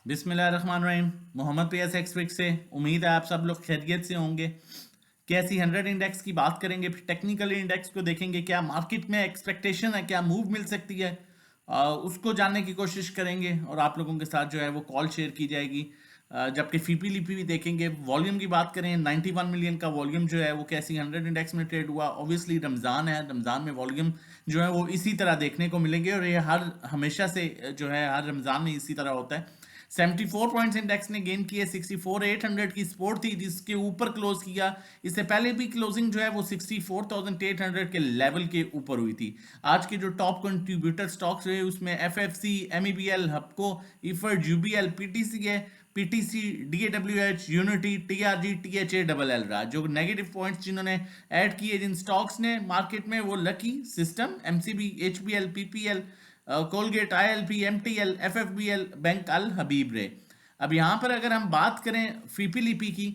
बिस्मिल्लाहिर्रहमानिर्रहीम। Mohammad PS expect से उम्मीद है आप सब लोग खैरियत से होंगे। कैसी 100 इंडेक्स की बात करेंगे, फिर टेक्निकल इंडेक्स को देखेंगे, क्या मार्केट में एक्सपेक्टेशन है, क्या मूव मिल सकती है, उसको जानने की कोशिश करेंगे और आप लोगों के साथ जो है वो कॉल शेयर की जाएगी। जबकि फीपी लिपी भी देखेंगे। वॉल्यूम की बात करें, 91 मिलियन का वॉल्यूम जो है वो कैसी 100 इंडेक्स में ट्रेड हुआ। ऑब्वियसली रमज़ान है, रमज़ान में वॉल्यूम जो है वो इसी तरह देखने को मिलेंगे और ये हर हमेशा से जो है हर रमज़ान में इसी तरह होता है। 74 पॉइंट्स इंडेक्स ने गेन किए। 64,800 की सपोर्ट थी जिसके ऊपर क्लोज किया। इससे पहले भी क्लोजिंग जो है वो 64,800 के लेवल के ऊपर हुई थी। आज के जो टॉप कंट्रीब्यूटर स्टॉक्स रहे उसमें एफएफसी, एमईबीएल, हपको, इफर, यूबीएल, पीटीसी है। PTC, DAWH, unity, TRG, THA, double L रहा। जो नेगेटिव पॉइंट्स जिन्होंने ऐड किए जिन स्टॉक्स ने मार्केट में, वो Lucky system, MCB, HBL, PPL, Colgate, ILP, MTL, FFBL, bank Al Habib रे। अब यहाँ पर अगर हम बात करें फीपीलीपी की,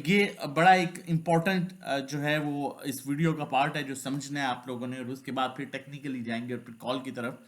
ये बड़ा एक इम्पॉर्टेंट जो है वो इस वीडियो का पार्ट है जो समझना है आप लोगों ने, और उसके बाद फिर टेक्निकली जाएंगे और फिर कॉल की तरफ।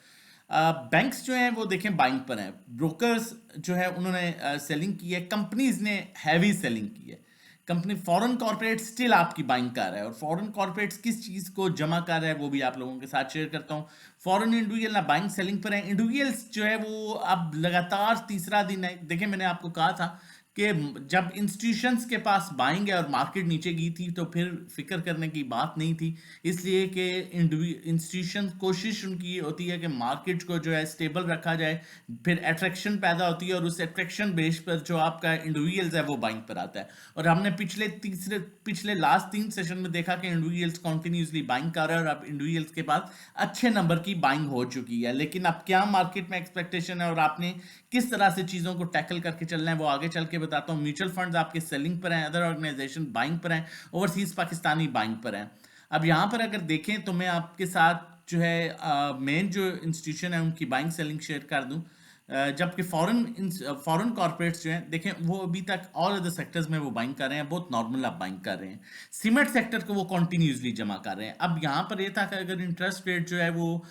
बैंक्स जो हैं वो देखें बाइंग पर हैं। ब्रोकर्स जो है उन्होंने सेलिंग की है। कंपनीज ने हैवी सेलिंग की है। कंपनी फॉरेन कॉर्पोरेट स्टिल आपकी बाइंग कर रहा है, और फॉरेन कॉर्पोरेट्स किस चीज़ को जमा कर रहा है वो भी आप लोगों के साथ शेयर करता हूँ। फॉरेन इंडिविजुअल ना बाइंग सेलिंग पर है। इंडिविजुअल्स जो है वो अब लगातार तीसरा दिन है। देखिए, मैंने आपको कहा था कि जब इंस्टीट्यूशंस के पास बाइंग है और मार्केट नीचे गई थी तो फिर फिक्र करने की बात नहीं थी, इसलिए कि इंस्टीट्यूशन कोशिश उनकी होती है कि मार्केट को जो है स्टेबल रखा जाए, फिर अट्रैक्शन पैदा होती है और उस अट्रैक्शन बेस पर जो आपका इंडिविजुअल्स है वो बाइंग पर आता है। और हमने पिछले लास्ट 3 सेशन में देखा कि इंडिविजुअल्स कॉन्टिन्यूसली बाइंग कर रहे हैं और अब इंडिविजुअल्स के पास अच्छे नंबर की बाइंग हो चुकी है। लेकिन अब क्या मार्केट में एक्सपेक्टेशन है और आपने किस तरह से चीज़ों को टैकल करके चलना है वो आगे चल के बताता हूँ। म्यूचुअल फंड्स आपके सेलिंग पर हैं, अदर ऑर्गेनाइजेशन बाइंग पर हैं, ओवरसीज पाकिस्तानी बाइंग पर हैं। अब यहाँ पर अगर देखें तो मैं आपके साथ जो है मेन जो इंस्टीट्यूशन है उनकी बाइंग सेलिंग शेयर कर दूँ। जबकि फॉरेन कॉर्पोरेट्स जो हैं, देखें वो अभी तक ऑल अदर सेक्टर्स में वो बाइंग कर रहे हैं, बहुत नॉर्मल आप बाइंग कर रहे हैं। सीमेंट सेक्टर को वो कॉन्टिन्यूसली जमा कर रहे हैं। अब यहाँ पर ये था कि अगर इंटरेस्ट रेट जो है वो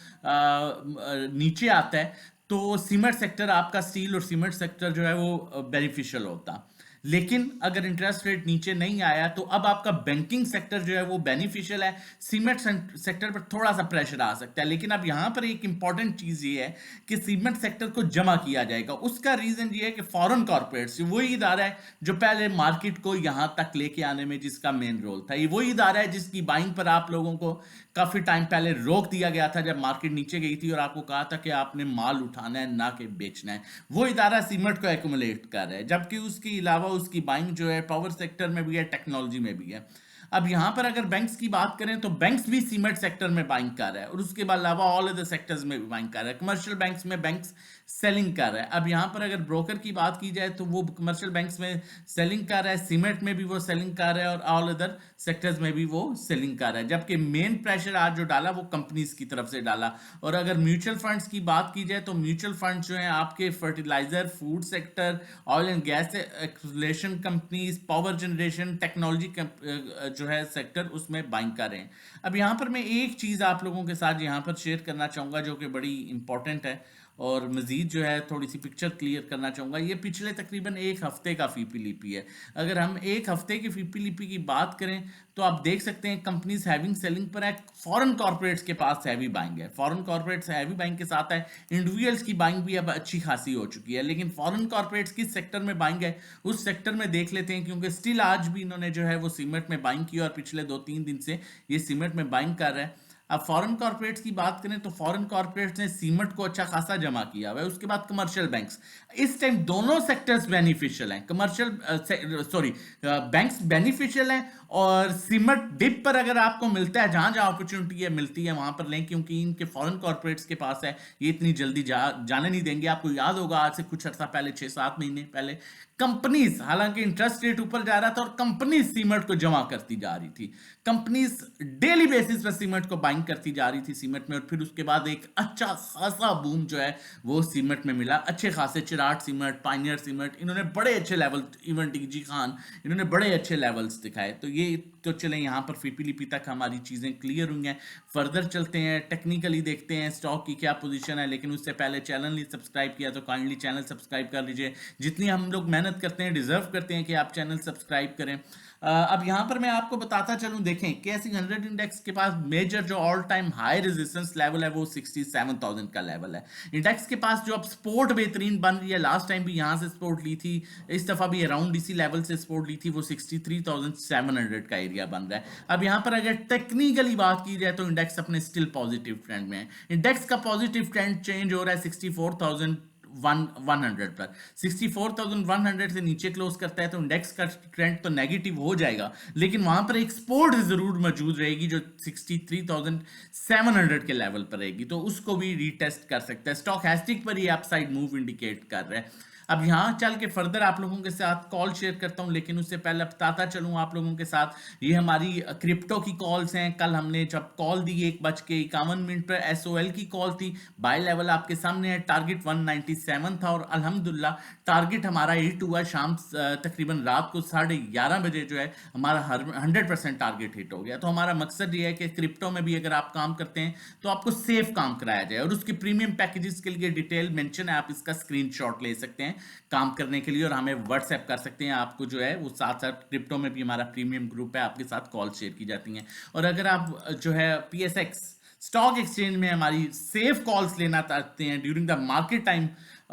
नीचे आता है तो सीमेंट सेक्टर आपका, स्टील और सीमेंट सेक्टर जो है वो बेनिफिशियल होता। लेकिन अगर इंटरेस्ट रेट नीचे नहीं आया तो अब आपका बैंकिंग सेक्टर जो है वो बेनिफिशियल है। सीमेंट सेक्टर पर थोड़ा सा प्रेशर आ सकता है। लेकिन अब यहां पर एक इंपॉर्टेंट चीज ये है कि सीमेंट सेक्टर को जमा किया जाएगा। उसका रीजन ये है कि फॉरेन कॉर्पोरेट्स, वही इदारा है जो पहले मार्केट को यहां तक लेके आने में जिसका मेन रोल था। ये वही इदारा है जिसकी बाइंग पर आप लोगों को काफी टाइम पहले रोक दिया गया था जब मार्केट नीचे गई थी और आपको कहा था कि आपने माल उठाना है ना कि बेचना है। वो इदारा सीमेंट को एक्यूमुलेट कर रहा है, जबकि उसके अलावा उसकी बाइंग जो है पावर सेक्टर में भी है, टेक्नोलॉजी में भी है। अब यहां पर अगर बैंक्स की बात करें तो बैंक्स भी सीमेंट सेक्टर में बाइंग कर रहा है और उसके अलावा ऑल अदर सेक्टर्स में भी बाइंग कर रहा है। कमर्शियल बैंक्स में बैंक्स सेलिंग कर रहा है। अब यहां पर अगर ब्रोकर की बात की जाए तो वो कमर्शियल बैंक्स में सेलिंग कर रहा है, सीमेंट में भी वो सेलिंग कर रहा है और ऑल अदर सेक्टर्स में भी वो सेलिंग कर रहा है। जबकि मेन प्रेशर आज जो डाला वो कंपनीज की तरफ से डाला। और अगर म्यूचुअल फंड्स की बात की जाए तो म्यूचुअल फंड जो है आपके fertilizer, food sector, oil and gas exploration companies, power generation, technology जो है सेक्टर, उसमें बाइंग कर रहे हैं। अब यहाँ पर मैं एक चीज़ आप लोगों के साथ यहाँ पर शेयर करना चाहूँगा जो कि बड़ी इंपॉर्टेंट है और मज़ीद जो है थोड़ी सी पिक्चर क्लियर करना चाहूँगा। ये पिछले तकरीबन एक हफ्ते का फीपी लिपी है। अगर हम एक हफ्ते की फीपी लिपी की बात करें तो आप देख सकते हैं कंपनीज हैविंग सेलिंग पर है। फॉरेन कॉर्पोरेट्स के पास हैवी बाइंग है। फॉरेन कॉर्पोरेट्स हैवी बाइंग के साथ है। इंडिविजुअल्स की बाइंग भी अब अच्छी खासी हो चुकी है। लेकिन फॉरेन कॉर्पोरेट्स किस सेक्टर में बाइंग है उस सेक्टर में देख लेते हैं, क्योंकि स्टिल आज भी इन्होंने जो है वो सीमेंट में बाइंग की और पिछले 2-3 दिन से ये सीमेंट में बाइंग कर रहा है। अब फॉरेन कॉर्पोरेट्स की बात करें तो फॉरेन कॉर्पोरेट्स ने सीमेंट को अच्छा खासा जमा किया हुआ है। उसके बाद कमर्शियल बैंक्स, इस टाइम दोनों सेक्टर्स बेनिफिशियल हैं। बैंक्स बेनिफिशियल हैं और सीमेंट डिप पर अगर आपको मिलता है, जहां जहां अपॉर्चुनिटी है मिलती है वहां पर लें, क्योंकि इनके फॉरेन कॉर्पोरेट्स के पास है, ये इतनी जल्दी जाने नहीं देंगे। आपको याद होगा आज से कुछ अर्सा पहले, 6-7 महीने पहले, कंपनीज, हालांकि इंटरेस्ट रेट ऊपर जा रहा था और कंपनीज सीमेंट को जमा करती जा रही थी। कंपनीज डेली बेसिस पर सीमेंट को बाइंग बाइंग करती जा रही थी सीमेंट में, और फिर उसके बाद एक अच्छा खासा बूम जो है वो सीमेंट में मिला। अच्छे खासे चिराट सीमेंट, पाइनियर सीमेंट, इन्होंने बड़े अच्छे लेवल, इवन टीजी खान, इन्होंने बड़े अच्छे लेवल्स दिखाए। तो ये तो चले यहाँ पर फीपीलीपी तक हमारी चीज़ें क्लियर हुई हैं। फर्दर चलते हैं, टेक्निकली देखते हैं स्टॉक की क्या पोजीशन है, लेकिन उससे पहले चैनल नहीं सब्सक्राइब किया तो काइंडली चैनल सब्सक्राइब कर लीजिए। जितनी हम लोग मेहनत करते हैं, डिजर्व करते हैं कि आप चैनल सब्सक्राइब करें। अब यहाँ पर मैं आपको बताता चलूं, देखें केएसई 100 इंडेक्स के पास मेजर जो all time high resistance level है वो 67,000 का लेवल है। इंडेक्स के पास जो अब सपोर्ट बेहतरीन बन रही है, लास्ट टाइम भी यहाँ से सपोर्ट ली थी, इस दफा भी अराउंड इसी लेवल से सपोर्ट ली थी, वो 63,700 का एरिया बन रहा है। अब यहाँ पर अगर टेक्निकली बात की जाए तो इंडेक्स अपने स्टिल पॉजिटिव ट्रेंड में है। इंडेक्स का पॉजिटिव ट्रेंड चेंज हो रहा है 64,100 पर। 64,100 से नीचे क्लोज करता है तो इंडेक्स का ट्रेंड तो नेगेटिव हो जाएगा, लेकिन वहां पर एक सपोर्ट जरूर मौजूद रहेगी जो 63,700 के लेवल पर रहेगी, तो उसको भी रीटेस्ट कर सकता है। स्टॉक हैस्टिक पर ही अपसाइड मूव इंडिकेट कर रहा है। अब यहाँ चल के फर्दर आप लोगों के साथ कॉल शेयर करता हूँ, लेकिन उससे पहले बताता चलूँ आप लोगों के साथ, ये हमारी क्रिप्टो की कॉल्स हैं। कल हमने जब कॉल दी 1:51 पर, एसओएल की कॉल थी, बाय लेवल आपके सामने है, टारगेट 197 था, और अल्हम्दुलिल्लाह टारगेट हमारा हिट हुआ। शाम तकरीबन रात को 11:30 बजे जो है हमारा 100% टारगेट हिट हो गया। तो हमारा मकसद ये है कि क्रिप्टो में भी अगर आप काम करते हैं तो आपको सेफ काम कराया जाए, और उसके प्रीमियम पैकेजेस के लिए डिटेल मेंशन है, आप इसका स्क्रीनशॉट ले सकते हैं काम करने के लिए, और हमें व्हाट्सएप कर सकते हैं। आपको जो है वो साथ साथ क्रिप्टो में भी हमारा प्रीमियम ग्रुप है, आपके साथ कॉल शेयर की जाती हैं। और अगर आप जो है पीएसएक्स स्टॉक एक्सचेंज में हमारी सेफ कॉल्स लेना चाहते हैं ड्यूरिंग द मार्केट टाइम,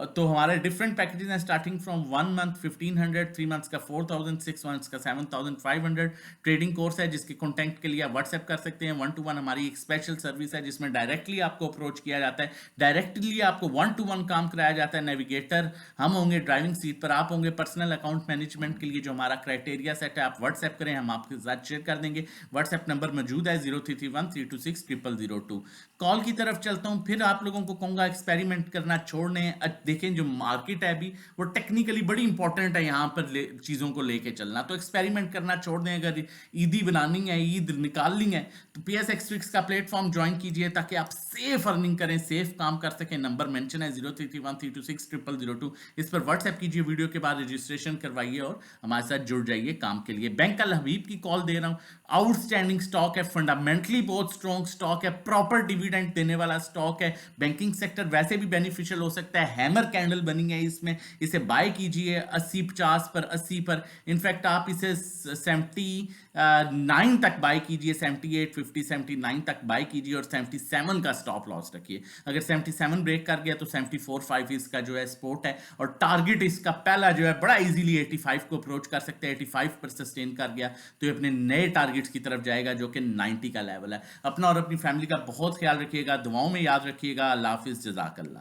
तो हमारे डिफरेंट पैकेजेस हैं, स्टार्टिंग फ्रॉम 1 मंथ 1500, 3 मंथ्स का 4000, 6 मंथ्स का 7500। ट्रेडिंग कोर्स है जिसके कॉन्टेक्ट के लिए आप व्हाट्सएप कर सकते हैं। 1-to-1 हमारी एक स्पेशल सर्विस है जिसमें डायरेक्टली आपको अप्रोच किया जाता है, डायरेक्टली आपको 1-to-1 काम कराया जाता है। नेविगेटर हम होंगे, ड्राइविंग सीट पर आप होंगे। पर्सनल अकाउंट मैनेजमेंट के लिए जो हमारा क्राइटेरिया सेट है, आप व्हाट्सएप करें, हम आपके साथ शेयर कर देंगे। व्हाट्सएप नंबर मौजूद है 0331326000। कॉल की तरफ चलता हूं, फिर आप लोगों को कहूंगा एक्सपेरिमेंट करना छोड़ने। देखें जो मार्केट है अभी वो टेक्निकली बड़ी इंपॉर्टेंट है, यहां पर चीजों को लेके चलना, तो एक्सपेरिमेंट करना छोड़ दें। अगर ईदी बनानी है, ईद निकालनी है, तो पीएसएक्स फिक्स का प्लेटफॉर्म ज्वाइन कीजिए ताकि आप सेफ अर्निंग करें, सेफ काम कर सकें। नंबर मेंशन है 0331326002। इस पर व्हाट्सएप कीजिए, वीडियो के बाद रजिस्ट्रेशन करवाइए और हमारे साथ जुड़ जाइए काम के लिए। बैंक अल हबीब की कॉल दे रहा हूं, आउटस्टैंडिंग स्टॉक है, फंडामेंटली बहुत स्ट्रॉन्ग स्टॉक है, प्रॉपर डिविडेंड देने वाला स्टॉक है। बैंकिंग सेक्टर वैसे भी बेनिफिशियल हो सकता है, हैमर कैंडल बनी है इसमें, इसे बाय कीजिए 80-50 पर, 80 पर। इनफैक्ट आप इसे 79 तक बाय कीजिए, 78, 50, 79 तक बाय कीजिए, और 77 का स्टॉप लॉस रखिए। अगर 77 ब्रेक कर गया तो 74.5 इसका जो है सपोर्ट है, और टारगेट इसका पहला जो है बड़ा इजीली 85 को अप्रोच कर सकते हैं। 85 पर सस्टेन कर गया तो ये अपने नए टारगेट्स की तरफ जाएगा जो कि 90 का लेवल है। अपना और अपनी फैमिली का बहुत ख्याल रखिएगा, दुआओं में याद रखिएगा। अल्लाह हाफिज, जज़ाकल्लाह।